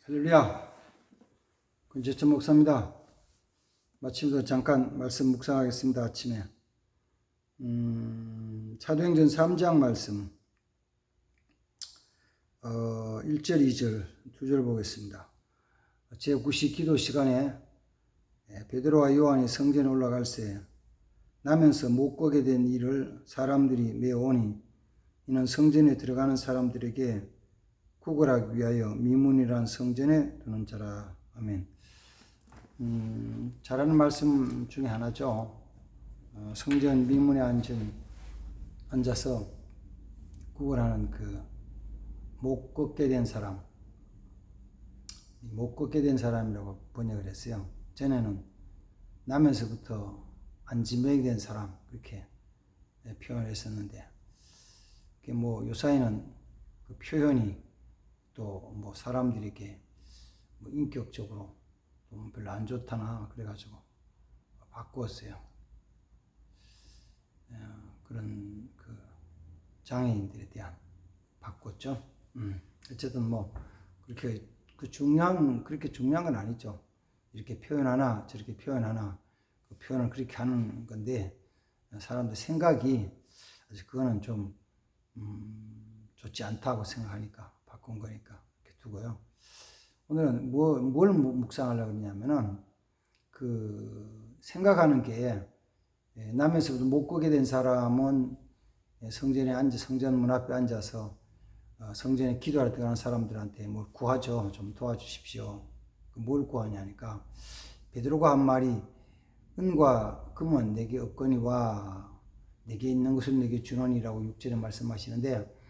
할렐루야. 권재천 목사입니다. 마침도 잠깐 말씀 묵상하겠습니다. 아침에 사도행전 3장 말씀 1절 2절 두 절 보겠습니다. 제9시 기도 시간에 베드로와 요한이 성전에 올라갈새 나면서 못 가게 된 일을 사람들이 메어오니 이는 성전에 들어가는 사람들에게 구걸하기 위하여 미문이란 성전에 두는 자라. 아멘. 잘하는 말씀 중에 하나죠. 성전 미문에 앉아서 구걸하는 못 걷게 된 사람, 못 걷게 된 사람이라고 번역을 했어요. 전에는 나면서부터 안진뱅이 된 사람 그렇게 표현을 했었는데, 요사이는 그 표현이 또 사람들에게 인격적으로 별로 안 좋다나 그래가지고 바꾸었어요. 그런 장애인들에 대한 바꿨죠. 어쨌든 그렇게 그렇게 중요한 건 아니죠. 이렇게 표현하나 저렇게 표현하나 그 표현을 그렇게 하는 건데, 사람들 생각이 아직 그거는 좀 좋지 않다고 생각하니까 바꾼 거니까 이렇게 두고요. 오늘은 뭘 묵상하려고 그러냐면은 생각하는 게, 남에서부터 못 걷게 된 사람은 성전 문 앞에 앉아서 성전에 기도할 때 가는 사람들한테 뭘 구하죠. 좀 도와주십시오. 뭘 구하냐니까, 베드로가 한 말이 은과 금은 내게 없거니와 내게 있는 것을 내게 주노니라고 6절에 말씀하시는데,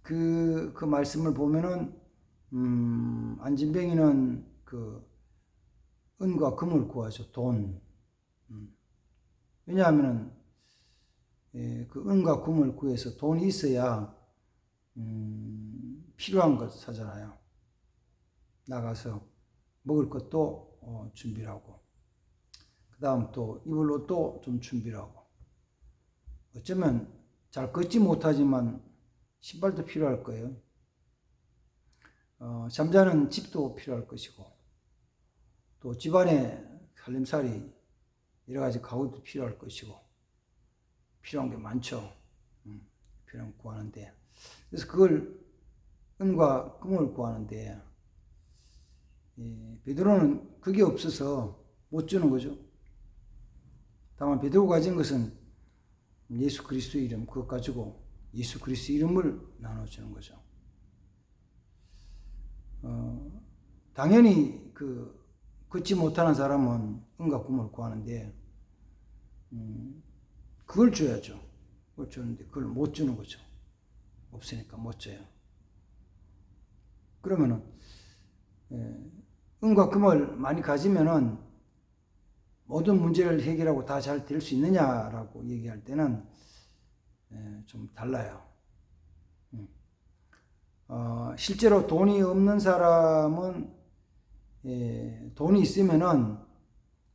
그 말씀을 보면은 안진뱅이는 은과 금을 구하죠. 돈. 왜냐하면은 그 은과 금을 구해서 돈이 있어야 필요한 것 사잖아요. 나가서 먹을 것도 준비를 하고, 그 다음 또 입을 옷도 좀 준비를 하고, 어쩌면 잘 걷지 못하지만 신발도 필요할 거예요. 잠자는 집도 필요할 것이고, 또 집안에 살림살이 여러 가지 가구도 필요할 것이고, 필요한 게 많죠. 필요한 거 구하는데, 그래서 그걸 은과 금을 구하는데, 베드로는 그게 없어서 못 주는 거죠. 다만 베드로가 가진 것은 예수 그리스도 이름, 그것 가지고 예수 그리스도 이름을 나눠주는 거죠. 당연히 걷지 못하는 사람은 은과 금을 구하는데, 그걸 줘야죠. 그걸 주는데 그걸 못 주는 거죠. 없으니까 못 줘요. 그러면은 은과 금을 많이 가지면은 모든 문제를 해결하고 다 잘 될 수 있느냐라고 얘기할 때는 좀 달라요. 실제로 돈이 없는 사람은 돈이 있으면은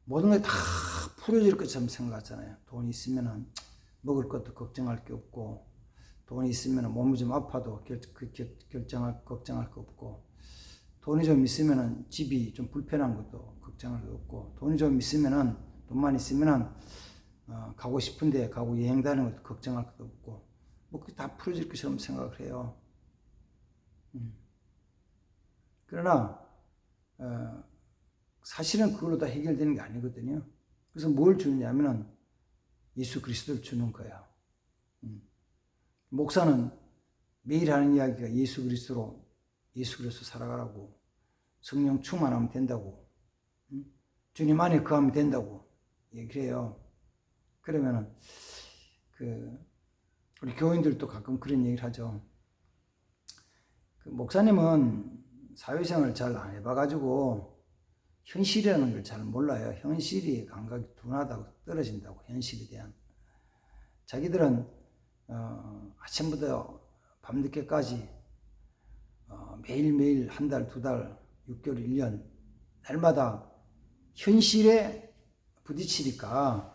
모든 게 다 풀어질 것처럼 생각하잖아요. 돈이 있으면은 먹을 것도 걱정할 게 없고, 돈이 있으면은 몸이 좀 아파도 걱정할 거 없고, 돈이 좀 있으면은 집이 좀 불편한 것도 걱정할 거 없고, 돈이 좀 있으면은, 돈만 있으면은 가고 싶은데 가고 여행 다니는 것도 걱정할 것도 없고, 그게 다 풀어질 것처럼 생각을 해요. 그러나 사실은 그걸로 다 해결되는 게 아니거든요. 그래서 뭘 주느냐면은 예수 그리스도를 주는 거예요. 목사는 매일 하는 이야기가 예수 그리스도 살아가라고, 성령 충만하면 된다고, 주님 안에 거하면 된다고 얘기를 해요. 그러면은 우리 교인들도 가끔 그런 얘기를 하죠. 목사님은 사회생활을 잘 안 해봐가지고 현실이라는 걸 잘 몰라요. 현실이 감각이 둔하다고, 떨어진다고, 현실에 대한. 자기들은 아침부터 밤늦게까지 매일매일 한 달, 두 달, 6개월, 1년 날마다 현실에 부딪히니까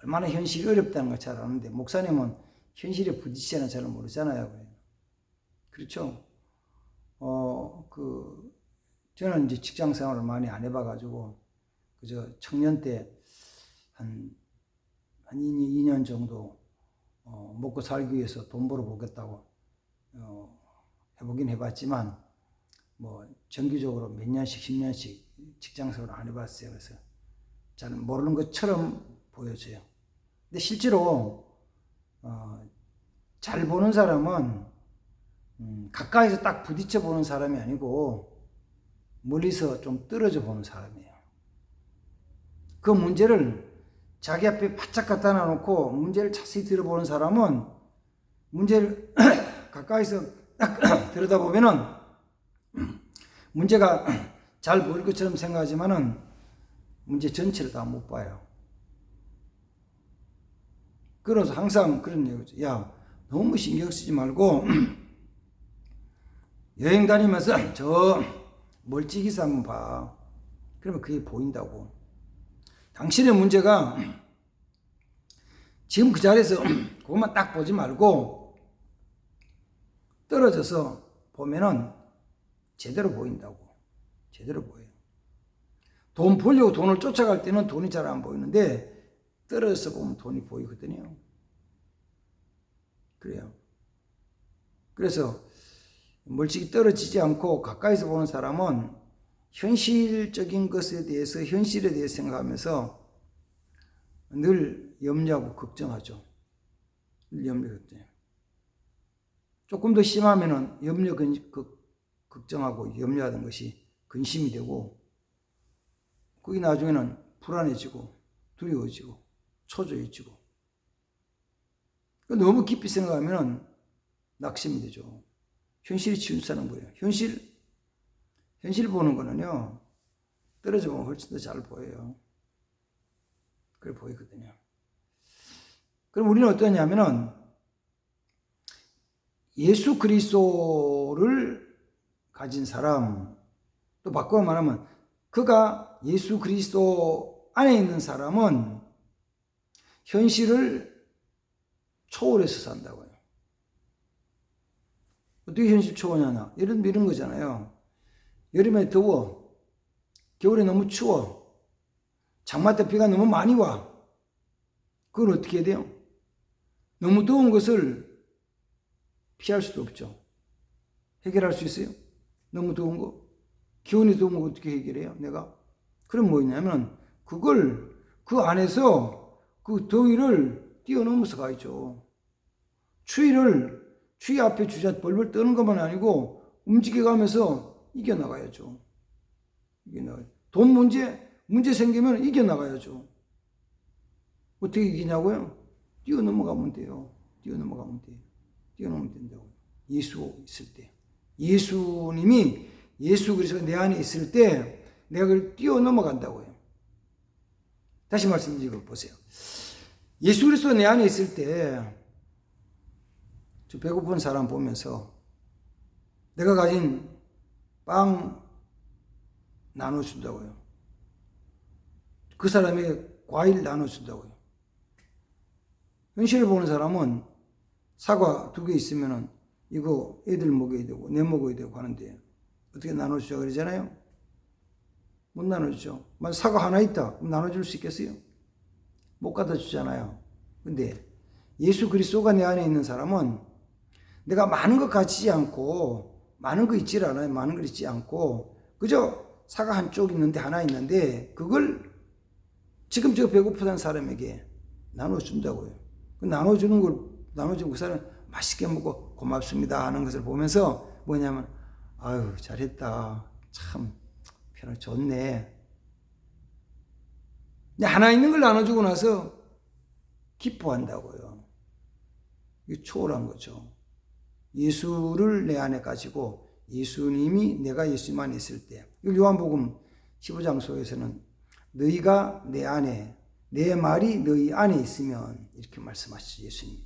얼마나 현실이 어렵다는 걸 잘 아는데, 목사님은 현실에 부딪히지는 잘 모르잖아요. 그렇죠? 저는 이제 직장 생활을 많이 안 해봐가지고 그저 청년 때 한 2년 정도 먹고 살기 위해서 돈 벌어보겠다고 해보긴 해봤지만 뭐 정기적으로 몇 년씩 10년씩 직장 생활을 안 해봤어요. 그래서 잘 모르는 것처럼 보여져요. 근데 실제로 잘 보는 사람은 가까이서 딱 부딪혀 보는 사람이 아니고 멀리서 좀 떨어져 보는 사람이에요. 그 문제를 자기 앞에 바짝 갖다 놔놓고 문제를 자세히 들어보는 사람은 문제를 가까이서 딱 들여다보면은 문제가 잘 보일 것처럼 생각하지만은 문제 전체를 다 못 봐요. 그래서 항상 그런 얘기죠. 야, 너무 신경 쓰지 말고 여행 다니면서 저 멀찍이서 한번 봐. 그러면 그게 보인다고. 당신의 문제가 지금 그 자리에서 그것만 딱 보지 말고 떨어져서 보면은 제대로 보인다고. 제대로 보여요. 돈 벌려고 돈을 쫓아갈 때는 돈이 잘 안 보이는데 떨어져서 보면 돈이 보이거든요. 그래요. 그래서 멀찍이 떨어지지 않고 가까이서 보는 사람은 현실적인 것에 대해서 현실에 대해서 생각하면서 늘 염려하고 걱정하죠. 늘 염려 걱정. 조금 더 심하면은 염려 걱정하고 염려하던 것이 근심이 되고 그게 나중에는 불안해지고 두려워지고 초조해지고 너무 깊이 생각하면 낙심이 되죠. 현실이 치우치는 거예요. 현실 보는 거는요, 떨어져 보면 훨씬 더 잘 보여요. 그래 보이거든요. 그럼 우리는 어떠냐면은 예수 그리스도를 가진 사람, 또 바꿔 말하면 그가 예수 그리스도 안에 있는 사람은 현실을 초월해서 산다고요. 어떻게 현실 초월하냐? 예를 들면 이런 거잖아요. 여름에 더워. 겨울에 너무 추워. 장마 때 비가 너무 많이 와. 그걸 어떻게 해야 돼요? 너무 더운 것을 피할 수도 없죠. 해결할 수 있어요? 너무 더운 거? 기온이 더운 거 어떻게 해결해요? 내가? 그럼 뭐냐면 그걸 그 안에서 그 더위를 뛰어넘어서 가야죠. 추위 앞에 주자 벌벌 떠는 것만 아니고 움직여가면서 이겨나가야죠. 돈 문제 생기면 이겨나가야죠. 어떻게 이기냐고요? 뛰어넘어가면 돼요. 뛰어넘어가면 된다고요. 예수 있을 때. 예수님이 예수 그리스도 내 안에 있을 때 내가 그걸 뛰어넘어간다고요. 다시 말씀드리고 보세요. 예수 그리스도 내 안에 있을 때 저 배고픈 사람 보면서 내가 가진 빵 나눠준다고요. 그 사람에게 과일 나눠준다고요. 현실을 보는 사람은 사과 2개 있으면은 이거 애들 먹어야 되고 내 먹어야 되고 하는데 어떻게 나눠주자 그러잖아요. 못 나눠주죠. 만약 사과 하나 있다 그럼 나눠줄 수 있겠어요? 못 갖다 주잖아요. 근데 예수 그리스도가 내 안에 있는 사람은 내가 많은 것 가지지 않고 많은 거 있질 않아요. 많은 거 있지 않고 그저 사과 한쪽 있는데 하나 있는데 그걸 지금 저 배고프다는 사람에게 나눠준다고요. 그 나눠주는 그 사람 맛있게 먹고 고맙습니다 하는 것을 보면서 뭐냐면 아유 잘했다 참 편하게 좋네. 하나 있는 걸 나눠주고 나서 기뻐한다고요. 이게 초월한 거죠. 예수를 내 안에 가지고 예수님이 내가 예수님 안에 있을 때 요한복음 15장 속에서는 너희가 내 안에 내 말이 너희 안에 있으면 이렇게 말씀하시죠. 예수님.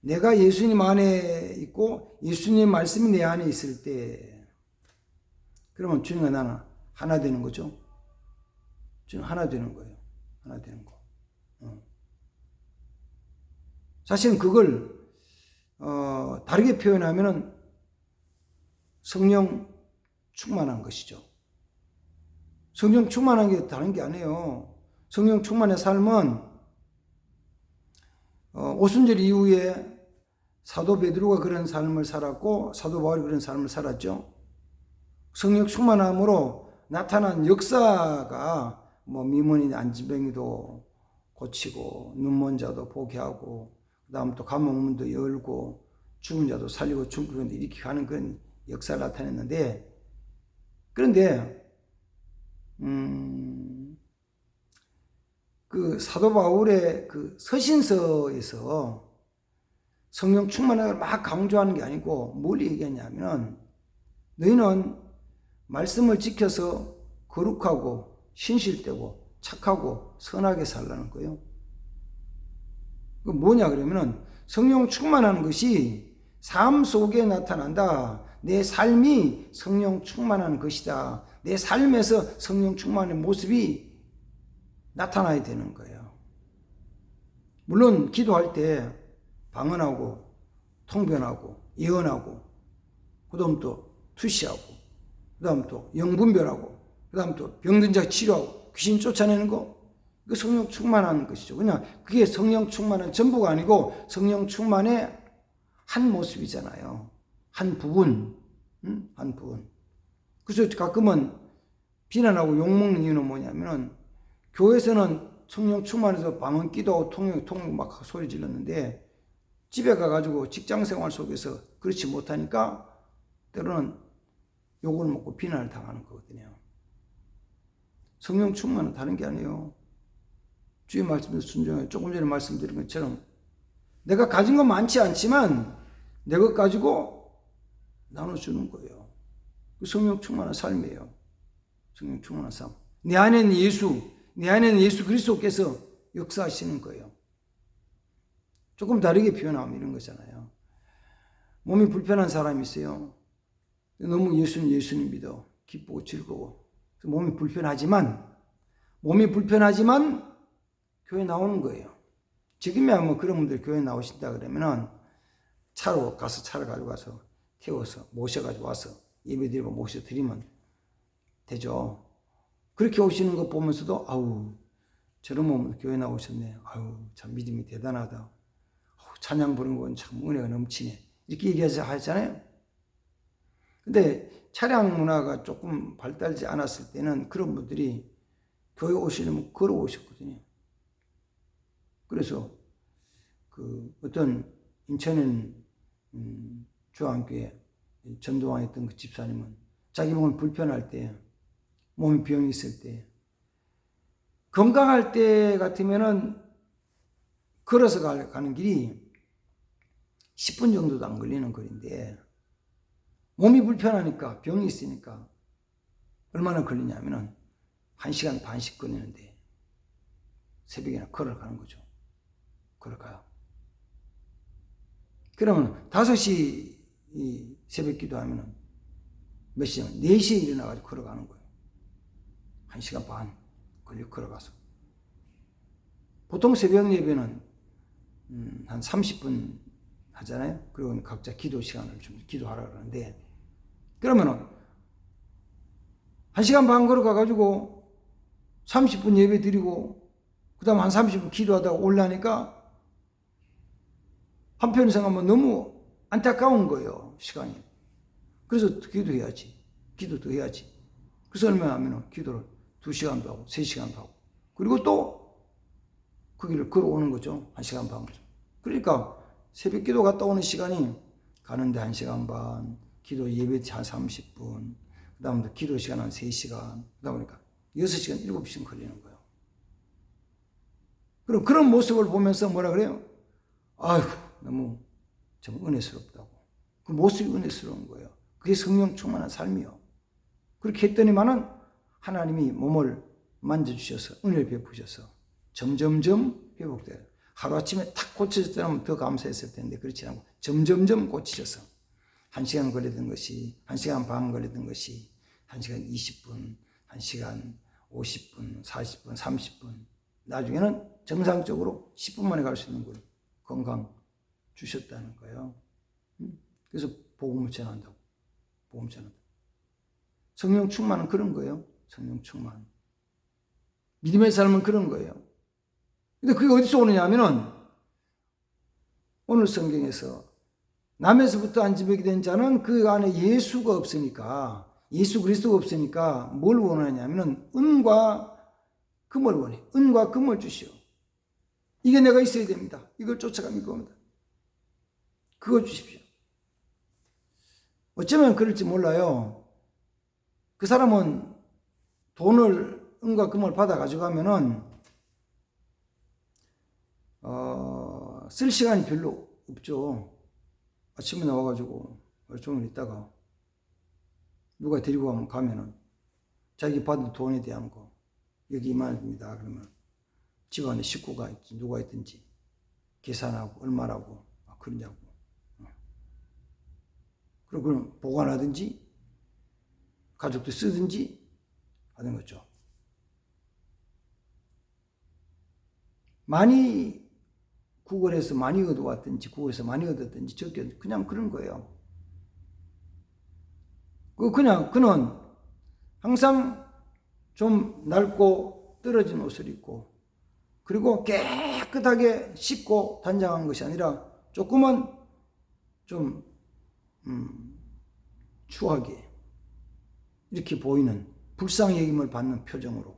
내가 예수님 안에 있고 예수님 말씀이 내 안에 있을 때 그러면 주님과 나는 하나 되는 거죠. 주님 하나 되는 거예요. 하나 되는 거. 사실은 그걸 다르게 표현하면은 성령 충만한 것이죠. 성령 충만한 게 다른 게 아니에요. 성령 충만의 삶은 오순절 이후에 사도 베드로가 그런 삶을 살았고 사도 바울이 그런 삶을 살았죠. 성령 충만함으로 나타난 역사가 미문인 안진병이도 고치고 눈먼 자도 보게 하고 그다음 또 감옥문도 열고 죽은 자도 살리고 죽은 자도 이렇게 가는 그런 역사를 나타냈는데, 그런데 그 사도 바울의 그 서신서에서 성령 충만함을 막 강조하는 게 아니고 뭘 얘기했냐면, 너희는 말씀을 지켜서 거룩하고 신실되고 착하고 선하게 살라는 거예요. 그 뭐냐 그러면은 성령 충만하는 것이 삶 속에 나타난다. 내 삶이 성령 충만한 것이다. 내 삶에서 성령 충만의 모습이 나타나야 되는 거예요. 물론 기도할 때 방언하고 통변하고 예언하고 그다음 또 투시하고 그다음 또 영분별하고 그다음 또 병든 자 치료하고 귀신 쫓아내는 거, 그 성령 충만한 것이죠. 그냥 그게 성령 충만한 전부가 아니고 성령 충만의 한 모습이잖아요. 한 부분, 한 부분. 그래서 가끔은 비난하고 욕먹는 이유는 뭐냐면은, 교회에서는 성령 충만해서 방언 기도하고 통역 막 소리 질렀는데 집에 가가지고 직장 생활 속에서 그렇지 못하니까 때로는 욕을 먹고 비난을 당하는 거거든요. 성령 충만은 다른 게 아니에요. 주의 말씀에 순종해. 조금 전에 말씀드린 것처럼 내가 가진 건 많지 않지만 내 것 가지고 나눠주는 거예요. 그 성령 충만한 삶이에요. 성령 충만한 삶. 내 안에는 예수 그리스도께서 역사하시는 거예요. 조금 다르게 표현하면 이런 거잖아요. 몸이 불편한 사람이 있어요. 너무 예수님 믿어. 기쁘고 즐거워. 몸이 불편하지만 교회 나오는 거예요. 지금이야 그런 분들 교회 나오신다 그러면은 차를 가지고 가서 태워서 모셔가지고 와서 예배드리고 모셔드리면 되죠. 그렇게 오시는 거 보면서도 아우 저런 몸으로 교회 나오셨네. 아우 참 믿음이 대단하다. 아우, 찬양 부르는 건 참 은혜가 넘치네. 이렇게 얘기하잖아요. 근데 차량 문화가 조금 발달되지 않았을 때는 그런 분들이 교회 오시려면 걸어오셨거든요. 그래서 그 어떤 인천은 주한교회 전도왕했던 그 집사님은 자기 몸이 불편할 때, 몸에 병이 있을 때, 건강할 때 같으면은 걸어서 가는 길이 10분 정도도 안 걸리는 거리인데, 몸이 불편하니까, 병이 있으니까 얼마나 걸리냐면은 1시간 반씩 걸리는데 새벽에나 걸어가는 거죠. 걸어가요. 그러면 5시 새벽 기도하면은 몇 시면 4시에 일어나가지고 걸어가는 거예요. 1시간 반 걸려 걸어가서. 보통 새벽 예배는 한 30분 하잖아요. 그리고 각자 기도 시간을 좀 기도하라 그러는데, 그러면은 1시간 반 걸어가가지고 30분 예배 드리고 그 다음 한 30분 기도하다가 올라니까 한편 생각하면 너무 안타까운 거예요, 시간이. 그래서 기도도 해야지. 그래서 얼마나 하면 기도를 2시간도 하고 3시간도 하고 그리고 또 그 길을 걸어오는 거죠. 1시간 반. 그러니까 새벽 기도 갔다 오는 시간이 가는데 1시간 반, 기도 예배 한 30분, 그 다음에 기도 시간 한 3시간, 그러다 보니까 6시간, 7시간 걸리는 거예요. 그럼 그런 모습을 보면서 뭐라 그래요? 아휴, 너무 좀 은혜스럽다고. 그 모습이 은혜스러운 거예요. 그게 성령 충만한 삶이요. 그렇게 했더니만은 하나님이 몸을 만져주셔서 은혜를 베푸셔서 점점점 회복돼요. 하루아침에 탁 고쳐졌다면 더 감사했을 텐데 그렇지 않고 점점점 고치셔서 1시간 걸리던 것이 1시간 반 걸리던 것이 1시간 20분, 1시간 50분, 40분, 30분, 나중에는 정상적으로 10분 만에 갈 수 있는 걸 건강 주셨다는 거예요. 그래서 복음을 전한다고. 성령 충만은 그런 거예요. 성령 충만. 믿음의 삶은 그런 거예요. 근데 그게 어디서 오느냐 하면은 오늘 성경에서 남에서부터 안지먹이 된 자는 그 안에 예수가 없으니까, 예수 그리스도가 없으니까 뭘 원하냐면은 은과 금을 원해. 은과 금을 주시오. 이게 내가 있어야 됩니다. 이걸 쫓아가면 그겁니다. 그거 주십시오. 어쩌면 그럴지 몰라요. 그 사람은 돈을, 은과 금을 받아 가져가면은 쓸 시간이 별로 없죠. 아침에 나와가지고 얼종일 있다가 누가 데리고 가면은 자기 받은 돈에 대한 거, 여기 이만입니다. 그러면 집안에 식구가 있지, 누가 있든지 계산하고 얼마라고 그러냐고. 그리고 그럼 보관하든지 가족도 쓰든지 하는 거죠. 많이 구걸해서 많이 얻어왔든지 구걸해서 많이 얻었든지 적게 그냥 그런 거예요. 그냥 그는 항상 좀 낡고 떨어진 옷을 입고 그리고 깨끗하게 씻고 단장한 것이 아니라 조금은 좀 추하게 이렇게 보이는 불쌍히 여김을 받는 표정으로.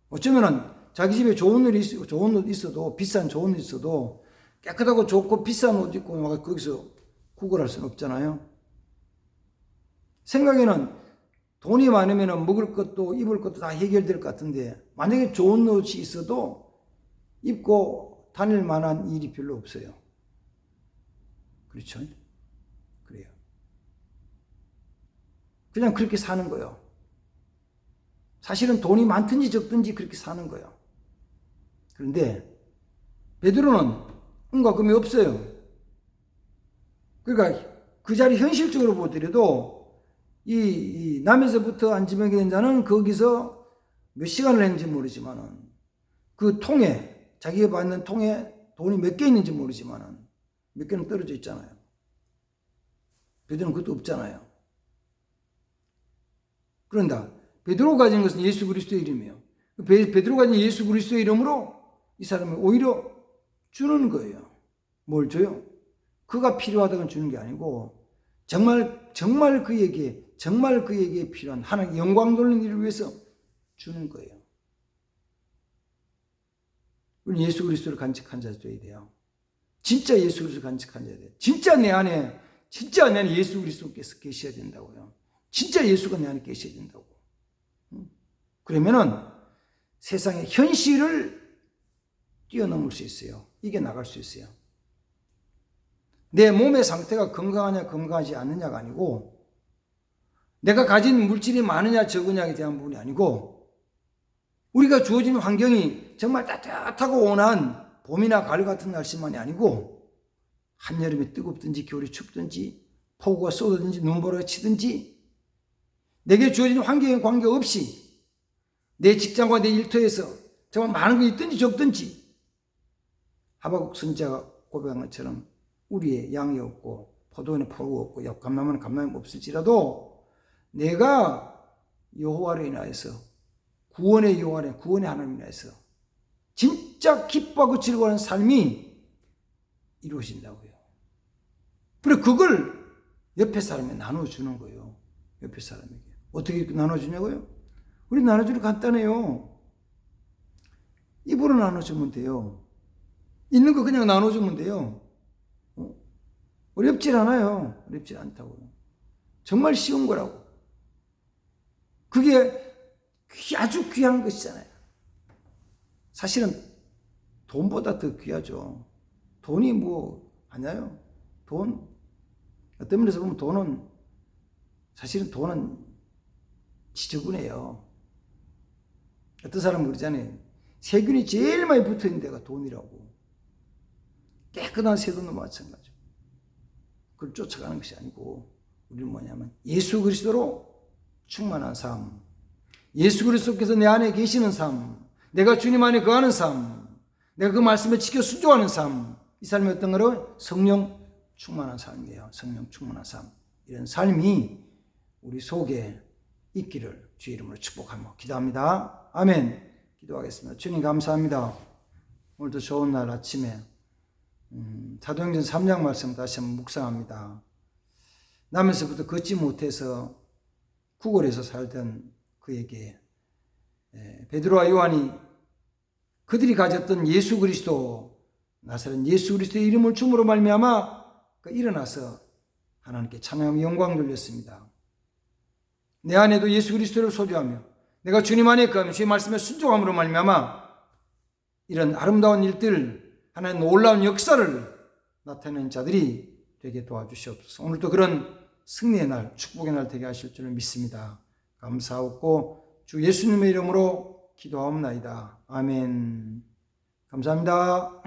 어쩌면은 자기 집에 좋은 옷 있어도 비싼 좋은 옷 있어도 깨끗하고 좋고 비싼 옷 입고 거기서 구걸할 수는 없잖아요. 생각에는 돈이 많으면 먹을 것도 입을 것도 다 해결될 것 같은데 만약에 좋은 옷이 있어도 입고 다닐 만한 일이 별로 없어요. 그렇죠? 그래요. 그냥 그렇게 사는 거예요. 사실은 돈이 많든지 적든지 그렇게 사는 거예요. 그런데 베드로는 은과 금이 없어요. 그러니까 그 자리 현실적으로 보더라도 이 남에서부터 안지먹이 된 자는 거기서 몇 시간을 했는지 모르지만은 그 통에, 자기가 받는 통에 돈이 몇 개 있는지 모르지만은 몇 개는 떨어져 있잖아요. 베드로는 그것도 없잖아요. 그런다. 베드로가 가진 것은 예수 그리스도의 이름이에요. 베드로가 가진 예수 그리스도의 이름으로 이 사람을 오히려 주는 거예요. 뭘 줘요? 그가 필요하다고 주는 게 아니고 정말 그에게 필요한 하나님 영광 돌리는 일을 위해서 주는 거예요. 우리 예수 그리스도를 간직한 자 돼야 돼요. 진짜 예수 그리스도를 간직한 자 돼야 돼요. 진짜 내 안에 예수 그리스도께서 계셔야 된다고요. 진짜 예수가 내 안에 계셔야 된다고. 그러면은 세상의 현실을 뛰어넘을 수 있어요. 이겨나갈 수 있어요. 내 몸의 상태가 건강하냐 건강하지 않느냐가 아니고 내가 가진 물질이 많으냐 적으냐에 대한 부분이 아니고 우리가 주어진 환경이 정말 따뜻하고 온화한 봄이나 가을 같은 날씨만이 아니고 한여름에 뜨겁든지 겨울이 춥든지 폭우가 쏟아든지 눈보라가 치든지 내게 주어진 환경에 관계없이 내 직장과 내 일터에서 정말 많은 게 있든지 적든지 하박국 선지자가 고백한 것처럼 우리의 양이 없고 포도원에 포도가 없고 감람은 감람이 없을지라도 내가 여호와로 인하여서 구원의 하나님 인하여서 진짜 기뻐하고 즐거워하는 삶이 이루어진다고요. 그리고 그걸 옆에 사람에 나눠주는 거예요. 옆에 사람에게. 어떻게 나눠주냐고요? 우리 나눠주기 간단해요. 입으로 나눠주면 돼요. 있는 거 그냥 나눠주면 돼요. 어렵질 않아요. 어렵질 않다고요. 정말 쉬운 거라고. 그게 아주 귀한 것이잖아요. 사실은 돈보다 더 귀하죠. 돈이 뭐 하냐요? 돈. 어떤 면에서 보면 사실은 돈은 지저분해요. 어떤 사람은 그러잖아요. 세균이 제일 많이 붙어 있는 데가 돈이라고. 깨끗한 세돈도 마찬가지죠. 그걸 쫓아가는 것이 아니고 우리는 뭐냐면 예수 그리스도로 충만한 삶, 예수 그리스도께서 내 안에 계시는 삶, 내가 주님 안에 거하는 삶, 내가 그 말씀을 지켜 순종하는 삶, 이 삶이 어떤 거로? 성령 충만한 삶이에요. 성령 충만한 삶. 이런 삶이 우리 속에 있기를 주의 이름으로 축복하며 기도합니다. 아멘. 기도하겠습니다. 주님 감사합니다. 오늘도 좋은 날 아침에 사도행전 3장 말씀 다시 한번 묵상합니다. 남에서부터 걷지 못해서 구걸에서 살던 그에게 베드로와 요한이 그들이 가졌던 예수 그리스도, 나사렛 예수 그리스도의 이름을 주므로 말미암아 일어나서 하나님께 찬양하며 영광 돌렸습니다. 내 안에도 예수 그리스도를 소유하며 내가 주님 안에 거하며 주의 말씀에 순종함으로 말미암아 이런 아름다운 일들, 하나님 놀라운 역사를 나타내는 자들이 되게 도와주시옵소서. 오늘도 그런 승리의 날, 축복의 날 되게 하실 줄을 믿습니다. 감사하고 주 예수님의 이름으로 기도하옵나이다. 아멘. 감사합니다.